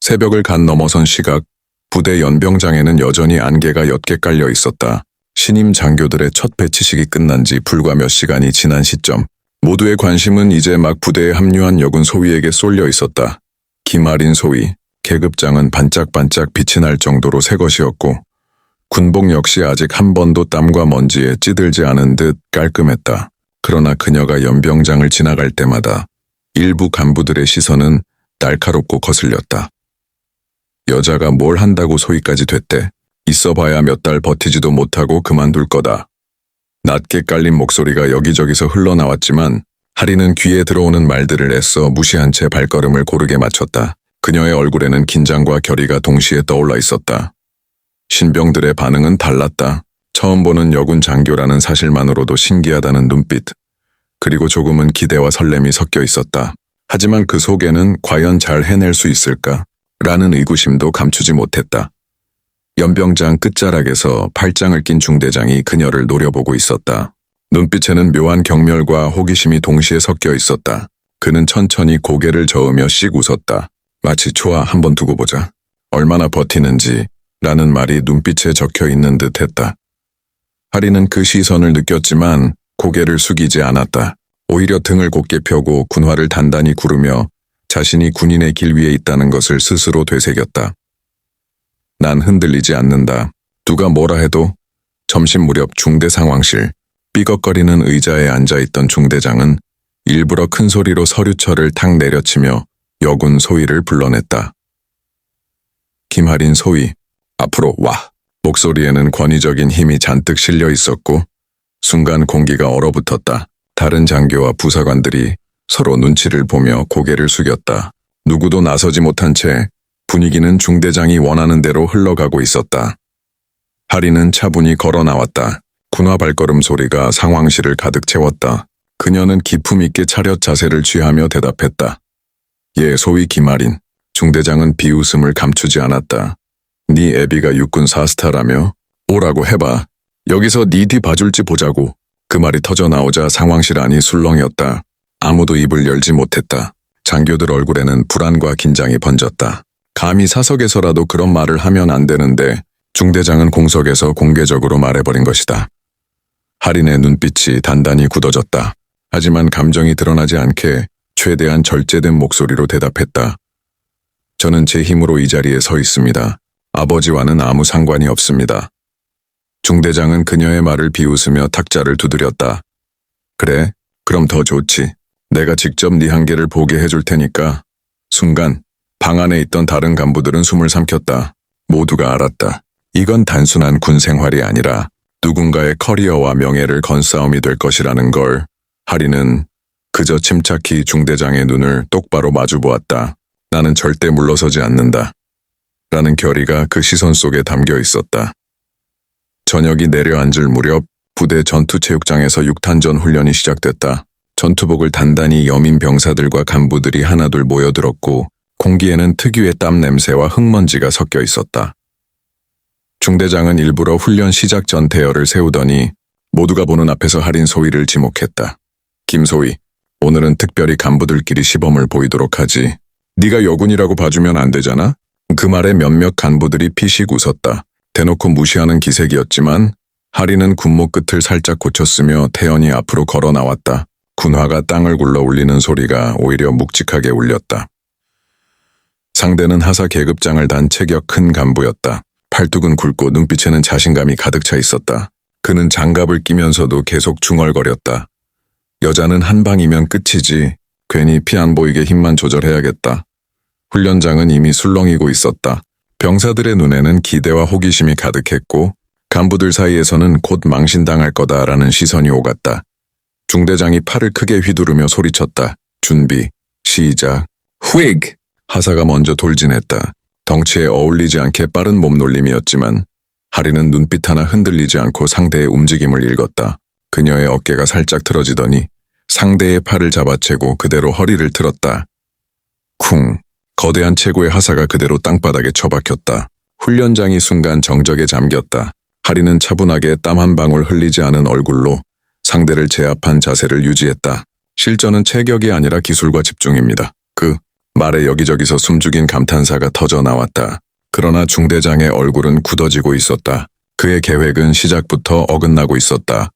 새벽을 갓 넘어선 시각, 부대 연병장에는 여전히 안개가 옅게 깔려 있었다. 신임 장교들의 첫 배치식이 끝난 지 불과 몇 시간이 지난 시점, 모두의 관심은 이제 막 부대에 합류한 여군 소위에게 쏠려 있었다. 김아린 소위, 계급장은 반짝반짝 빛이 날 정도로 새 것이었고, 군복 역시 아직 한 번도 땀과 먼지에 찌들지 않은 듯 깔끔했다. 그러나 그녀가 연병장을 지나갈 때마다 일부 간부들의 시선은 날카롭고 거슬렸다. 여자가 뭘 한다고 소위까지 됐대. 있어봐야 몇 달 버티지도 못하고 그만둘 거다. 낮게 깔린 목소리가 여기저기서 흘러나왔지만 하리는 귀에 들어오는 말들을 애써 무시한 채 발걸음을 고르게 맞췄다. 그녀의 얼굴에는 긴장과 결의가 동시에 떠올라 있었다. 신병들의 반응은 달랐다. 처음 보는 여군 장교라는 사실만으로도 신기하다는 눈빛, 그리고 조금은 기대와 설렘이 섞여 있었다. 하지만 그 속에는 과연 잘 해낼 수 있을까? 라는 의구심도 감추지 못했다. 연병장 끝자락에서 팔짱을 낀 중대장이 그녀를 노려보고 있었다. 눈빛에는 묘한 경멸과 호기심이 동시에 섞여 있었다. 그는 천천히 고개를 저으며 씩 웃었다. 마치 좋아, 한번 두고 보자. 얼마나 버티는지 라는 말이 눈빛에 적혀 있는 듯 했다. 하리는 그 시선을 느꼈지만 고개를 숙이지 않았다. 오히려 등을 곧게 펴고 군화를 단단히 구르며 자신이 군인의 길 위에 있다는 것을 스스로 되새겼다. 난 흔들리지 않는다. 누가 뭐라 해도. 점심 무렵 중대 상황실, 삐걱거리는 의자에 앉아있던 중대장은 일부러 큰 소리로 서류철을 탁 내려치며 여군 소위를 불러냈다. 김하린 소위, 앞으로 와. 목소리에는 권위적인 힘이 잔뜩 실려 있었고 순간 공기가 얼어붙었다. 다른 장교와 부사관들이 서로 눈치를 보며 고개를 숙였다. 누구도 나서지 못한 채 분위기는 중대장이 원하는 대로 흘러가고 있었다. 하리는 차분히 걸어 나왔다. 군화 발걸음 소리가 상황실을 가득 채웠다. 그녀는 기품 있게 차렷 자세를 취하며 대답했다. 예, 소위 김아린. 중대장은 비웃음을 감추지 않았다. 네 애비가 육군 4스타라며? 오라고 해봐. 여기서 네 뒤 봐줄지 보자고. 그 말이 터져나오자 상황실 안이 술렁이었다. 아무도 입을 열지 못했다. 장교들 얼굴에는 불안과 긴장이 번졌다. 감히 사석에서라도 그런 말을 하면 안 되는데 중대장은 공석에서 공개적으로 말해버린 것이다. 하린의 눈빛이 단단히 굳어졌다. 하지만 감정이 드러나지 않게 최대한 절제된 목소리로 대답했다. 저는 제 힘으로 이 자리에 서 있습니다. 아버지와는 아무 상관이 없습니다. 중대장은 그녀의 말을 비웃으며 탁자를 두드렸다. 그래, 그럼 더 좋지. 내가 직접 네 한계를 보게 해줄 테니까. 순간 방 안에 있던 다른 간부들은 숨을 삼켰다. 모두가 알았다. 이건 단순한 군 생활이 아니라 누군가의 커리어와 명예를 건 싸움이 될 것이라는 걸. 하리는 그저 침착히 중대장의 눈을 똑바로 마주보았다. 나는 절대 물러서지 않는다. 라는 결의가 그 시선 속에 담겨 있었다. 저녁이 내려앉을 무렵 부대 전투체육장에서 6탄전 훈련이 시작됐다. 전투복을 단단히 여민 병사들과 간부들이 하나둘 모여들었고 공기에는 특유의 땀 냄새와 흙먼지가 섞여 있었다. 중대장은 일부러 훈련 시작 전 대열을 세우더니 모두가 보는 앞에서 하린 소위를 지목했다. 김소위, 오늘은 특별히 간부들끼리 시범을 보이도록 하지. 네가 여군이라고 봐주면 안 되잖아? 그 말에 몇몇 간부들이 피식 웃었다. 대놓고 무시하는 기색이었지만 하리는 군목 끝을 살짝 고쳤으며 태연히 앞으로 걸어 나왔다. 군화가 땅을 굴러 울리는 소리가 오히려 묵직하게 울렸다. 상대는 하사 계급장을 단 체격 큰 간부였다. 팔뚝은 굵고 눈빛에는 자신감이 가득 차 있었다. 그는 장갑을 끼면서도 계속 중얼거렸다. 여자는 한 방이면 끝이지. 괜히 피 안 보이게 힘만 조절해야겠다. 훈련장은 이미 술렁이고 있었다. 병사들의 눈에는 기대와 호기심이 가득했고 간부들 사이에서는 곧 망신당할 거다라는 시선이 오갔다. 중대장이 팔을 크게 휘두르며 소리쳤다. 준비, 시작, 휙! 하사가 먼저 돌진했다. 덩치에 어울리지 않게 빠른 몸놀림이었지만 하리는 눈빛 하나 흔들리지 않고 상대의 움직임을 읽었다. 그녀의 어깨가 살짝 틀어지더니 상대의 팔을 잡아채고 그대로 허리를 틀었다. 쿵! 거대한 체구의 하사가 그대로 땅바닥에 처박혔다. 훈련장이 순간 정적에 잠겼다. 하리는 차분하게 땀 한 방울 흘리지 않은 얼굴로 상대를 제압한 자세를 유지했다. 실전은 체격이 아니라 기술과 집중입니다. 말에 여기저기서 숨죽인 감탄사가 터져 나왔다. 그러나 중대장의 얼굴은 굳어지고 있었다. 그의 계획은 시작부터 어긋나고 있었다.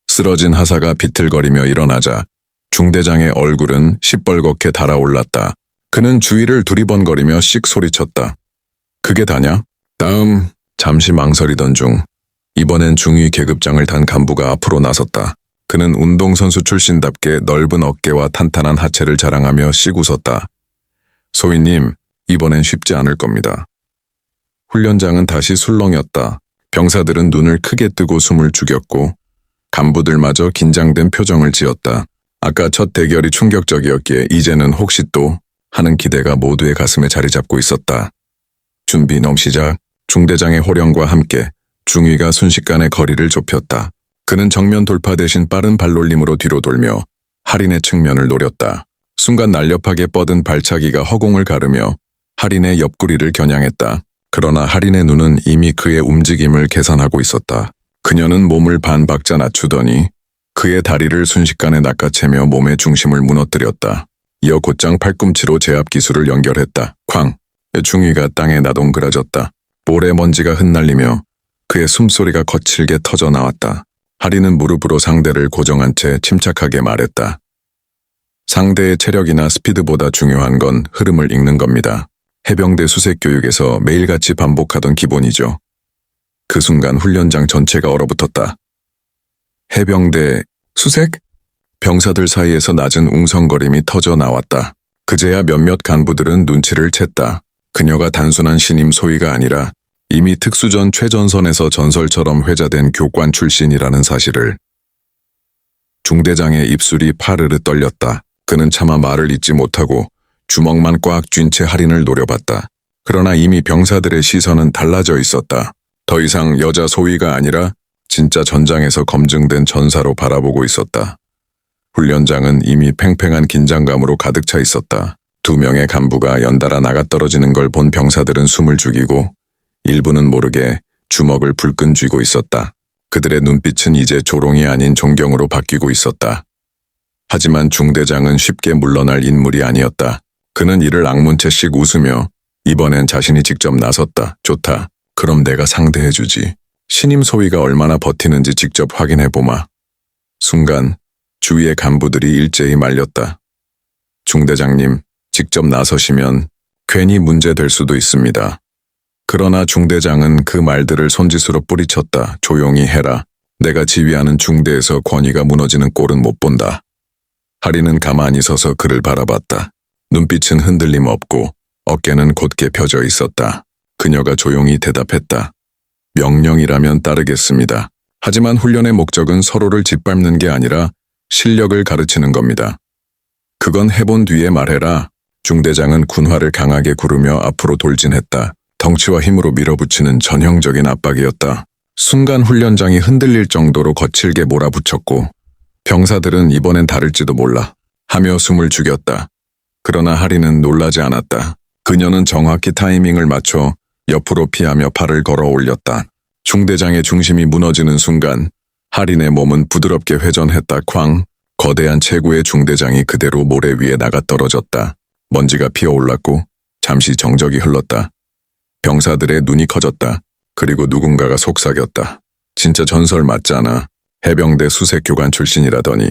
쓰러진 하사가 비틀거리며 일어나자 중대장의 얼굴은 시뻘겋게 달아올랐다. 그는 주위를 두리번거리며 씩 소리쳤다. 그게 다냐? 다음. 잠시 망설이던 중 이번엔 중위 계급장을 단 간부가 앞으로 나섰다. 그는 운동선수 출신답게 넓은 어깨와 탄탄한 하체를 자랑하며 씩 웃었다. 소위님, 이번엔 쉽지 않을 겁니다. 훈련장은 다시 술렁였다. 병사들은 눈을 크게 뜨고 숨을 죽였고 간부들마저 긴장된 표정을 지었다. 아까 첫 대결이 충격적이었기에 이제는 혹시 또 하는 기대가 모두의 가슴에 자리 잡고 있었다. 준비 넘시작 중대장의 호령과 함께 중위가 순식간에 거리를 좁혔다. 그는 정면 돌파 대신 빠른 발놀림으로 뒤로 돌며 할인의 측면을 노렸다. 순간 날렵하게 뻗은 발차기가 허공을 가르며 할인의 옆구리를 겨냥했다. 그러나 할인의 눈은 이미 그의 움직임을 계산하고 있었다. 그녀는 몸을 반 박자 낮추더니 그의 다리를 순식간에 낚아채며 몸의 중심을 무너뜨렸다. 이어 곧장 팔꿈치로 제압 기술을 연결했다. 쾅! 중위가 땅에 나동그라졌다. 모래먼지가 흩날리며 그의 숨소리가 거칠게 터져 나왔다. 할인은 무릎으로 상대를 고정한 채 침착하게 말했다. 상대의 체력이나 스피드보다 중요한 건 흐름을 읽는 겁니다. 해병대 수색 교육에서 매일같이 반복하던 기본이죠. 그 순간 훈련장 전체가 얼어붙었다. 해병대 수색? 병사들 사이에서 낮은 웅성거림이 터져 나왔다. 그제야 몇몇 간부들은 눈치를 챘다. 그녀가 단순한 신임 소위가 아니라 이미 특수전 최전선에서 전설처럼 회자된 교관 출신이라는 사실을. 중대장의 입술이 파르르 떨렸다. 그는 차마 말을 잇지 못하고 주먹만 꽉 쥔 채 할인을 노려봤다. 그러나 이미 병사들의 시선은 달라져 있었다. 더 이상 여자 소위가 아니라 진짜 전장에서 검증된 전사로 바라보고 있었다. 훈련장은 이미 팽팽한 긴장감으로 가득 차 있었다. 2명의 간부가 연달아 나가떨어지는 걸 본 병사들은 숨을 죽이고 일부는 모르게 주먹을 불끈 쥐고 있었다. 그들의 눈빛은 이제 조롱이 아닌 존경으로 바뀌고 있었다. 하지만 중대장은 쉽게 물러날 인물이 아니었다. 그는 이를 악문 채씩 웃으며 이번엔 자신이 직접 나섰다. 좋다. 그럼 내가 상대해주지. 신임 소위가 얼마나 버티는지 직접 확인해보마. 순간 주위의 간부들이 일제히 말렸다. 중대장님, 직접 나서시면 괜히 문제될 수도 있습니다. 그러나 중대장은 그 말들을 손짓으로 뿌리쳤다. 조용히 해라. 내가 지휘하는 중대에서 권위가 무너지는 꼴은 못 본다. 할인은 가만히 서서 그를 바라봤다. 눈빛은 흔들림 없고 어깨는 곧게 펴져 있었다. 그녀가 조용히 대답했다. 명령이라면 따르겠습니다. 하지만 훈련의 목적은 서로를 짓밟는 게 아니라 실력을 가르치는 겁니다. 그건 해본 뒤에 말해라. 중대장은 군화를 강하게 구르며 앞으로 돌진했다. 덩치와 힘으로 밀어붙이는 전형적인 압박이었다. 순간 훈련장이 흔들릴 정도로 거칠게 몰아붙였고 병사들은 이번엔 다를지도 몰라 하며 숨을 죽였다. 그러나 할인은 놀라지 않았다. 그녀는 정확히 타이밍을 맞춰 옆으로 피하며 팔을 걸어 올렸다. 중대장의 중심이 무너지는 순간 할인의 몸은 부드럽게 회전했다. 쾅! 거대한 체구의 중대장이 그대로 모래 위에 나가 떨어졌다. 먼지가 피어올랐고 잠시 정적이 흘렀다. 병사들의 눈이 커졌다. 그리고 누군가가 속삭였다. 진짜 전설 맞잖아. 해병대 수색교관 출신이라더니.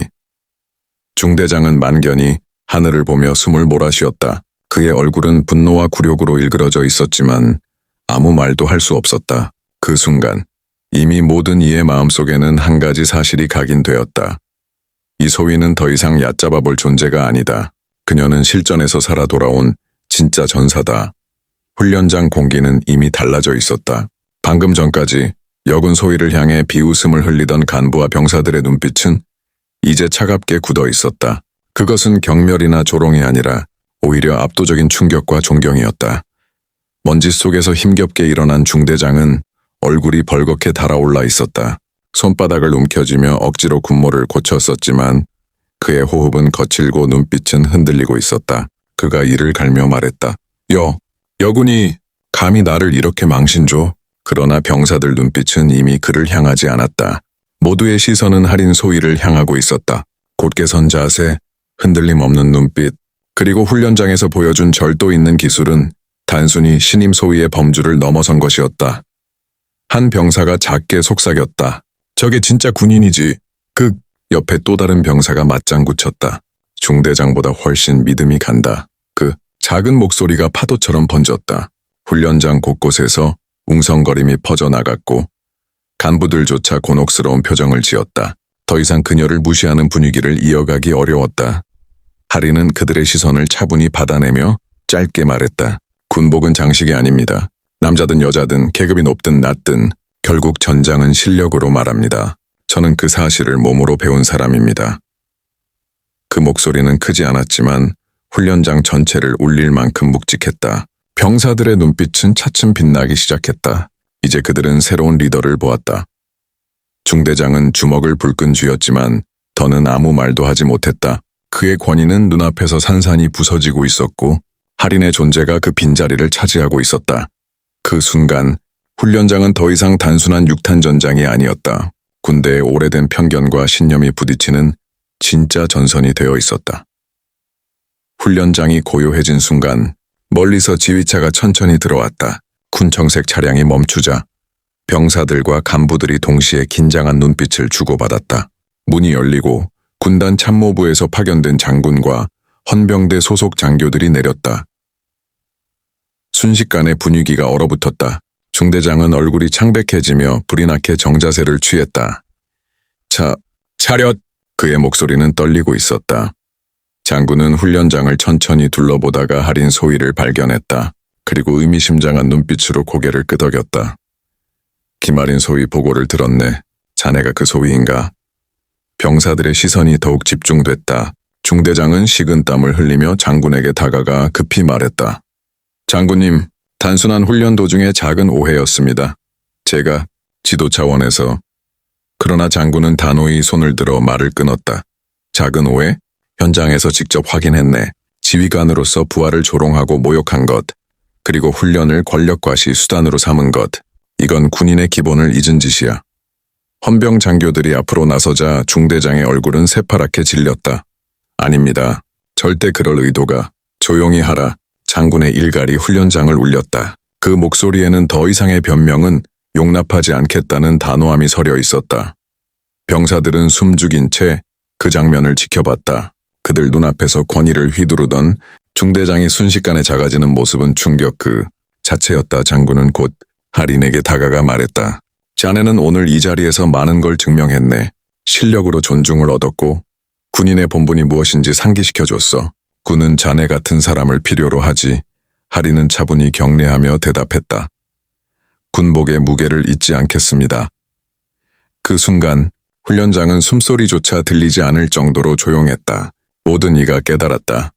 중대장은 만견히 하늘을 보며 숨을 몰아쉬었다. 그의 얼굴은 분노와 굴욕으로 일그러져 있었지만 아무 말도 할 수 없었다. 그 순간 이미 모든 이의 마음속에는 한 가지 사실이 각인되었다. 이 소위는 더 이상 얕잡아 볼 존재가 아니다. 그녀는 실전에서 살아 돌아온 진짜 전사다. 훈련장 공기는 이미 달라져 있었다. 방금 전까지 여군 소위를 향해 비웃음을 흘리던 간부와 병사들의 눈빛은 이제 차갑게 굳어 있었다. 그것은 경멸이나 조롱이 아니라 오히려 압도적인 충격과 존경이었다. 먼지 속에서 힘겹게 일어난 중대장은 얼굴이 벌겋게 달아올라 있었다. 손바닥을 움켜쥐며 억지로 군모를 고쳤었지만 그의 호흡은 거칠고 눈빛은 흔들리고 있었다. 그가 이를 갈며 말했다. 여군이 감히 나를 이렇게 망신줘? 그러나 병사들 눈빛은 이미 그를 향하지 않았다. 모두의 시선은 할인 소위를 향하고 있었다. 곧게 선 자세, 흔들림 없는 눈빛, 그리고 훈련장에서 보여준 절도 있는 기술은 단순히 신임 소위의 범주를 넘어선 것이었다. 한 병사가 작게 속삭였다. 저게 진짜 군인이지. 옆에 또 다른 병사가 맞장구 쳤다. 중대장보다 훨씬 믿음이 간다. 그 작은 목소리가 파도처럼 번졌다. 훈련장 곳곳에서 웅성거림이 퍼져나갔고 간부들조차 곤혹스러운 표정을 지었다. 더 이상 그녀를 무시하는 분위기를 이어가기 어려웠다. 하리는 그들의 시선을 차분히 받아내며 짧게 말했다. 군복은 장식이 아닙니다. 남자든 여자든 계급이 높든 낮든 결국 전장은 실력으로 말합니다. 저는 그 사실을 몸으로 배운 사람입니다. 그 목소리는 크지 않았지만 훈련장 전체를 울릴 만큼 묵직했다. 병사들의 눈빛은 차츰 빛나기 시작했다. 이제 그들은 새로운 리더를 보았다. 중대장은 주먹을 불끈 쥐었지만 더는 아무 말도 하지 못했다. 그의 권위는 눈앞에서 산산이 부서지고 있었고 할인의 존재가 그 빈자리를 차지하고 있었다. 그 순간 훈련장은 더 이상 단순한 육탄 전장이 아니었다. 군대의 오래된 편견과 신념이 부딪히는 진짜 전선이 되어 있었다. 훈련장이 고요해진 순간 멀리서 지휘차가 천천히 들어왔다. 군청색 차량이 멈추자 병사들과 간부들이 동시에 긴장한 눈빛을 주고받았다. 문이 열리고 군단 참모부에서 파견된 장군과 헌병대 소속 장교들이 내렸다. 순식간에 분위기가 얼어붙었다. 중대장은 얼굴이 창백해지며 불이 나게 정자세를 취했다. 차렷! 그의 목소리는 떨리고 있었다. 장군은 훈련장을 천천히 둘러보다가 할인 소위를 발견했다. 그리고 의미심장한 눈빛으로 고개를 끄덕였다. 김할인 소위 보고를 들었네. 자네가 그 소위인가? 병사들의 시선이 더욱 집중됐다. 중대장은 식은땀을 흘리며 장군에게 다가가 급히 말했다. 장군님, 단순한 훈련 도중에 작은 오해였습니다. 제가 지도 차원에서. 그러나 장군은 단호히 손을 들어 말을 끊었다. 작은 오해? 현장에서 직접 확인했네. 지휘관으로서 부하를 조롱하고 모욕한 것, 그리고 훈련을 권력과시 수단으로 삼은 것. 이건 군인의 기본을 잊은 짓이야. 헌병 장교들이 앞으로 나서자 중대장의 얼굴은 새파랗게 질렸다. 아닙니다. 절대 그럴 의도가. 조용히 하라. 장군의 일갈이 훈련장을 울렸다. 그 목소리에는 더 이상의 변명은 용납하지 않겠다는 단호함이 서려 있었다. 병사들은 숨죽인 채 그 장면을 지켜봤다. 그들 눈앞에서 권위를 휘두르던 중대장이 순식간에 작아지는 모습은 충격 그 자체였다. 장군은 곧 할인에게 다가가 말했다. 자네는 오늘 이 자리에서 많은 걸 증명했네. 실력으로 존중을 얻었고 군인의 본분이 무엇인지 상기시켜줬어. 군은 자네 같은 사람을 필요로 하지. 할인은 차분히 경례하며 대답했다. 군복의 무게를 잊지 않겠습니다. 그 순간 훈련장은 숨소리조차 들리지 않을 정도로 조용했다. 모든 이가 깨달았다.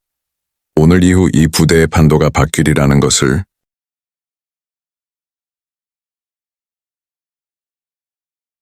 오늘 이후 이 부대의 판도가 바뀌리라는 것을.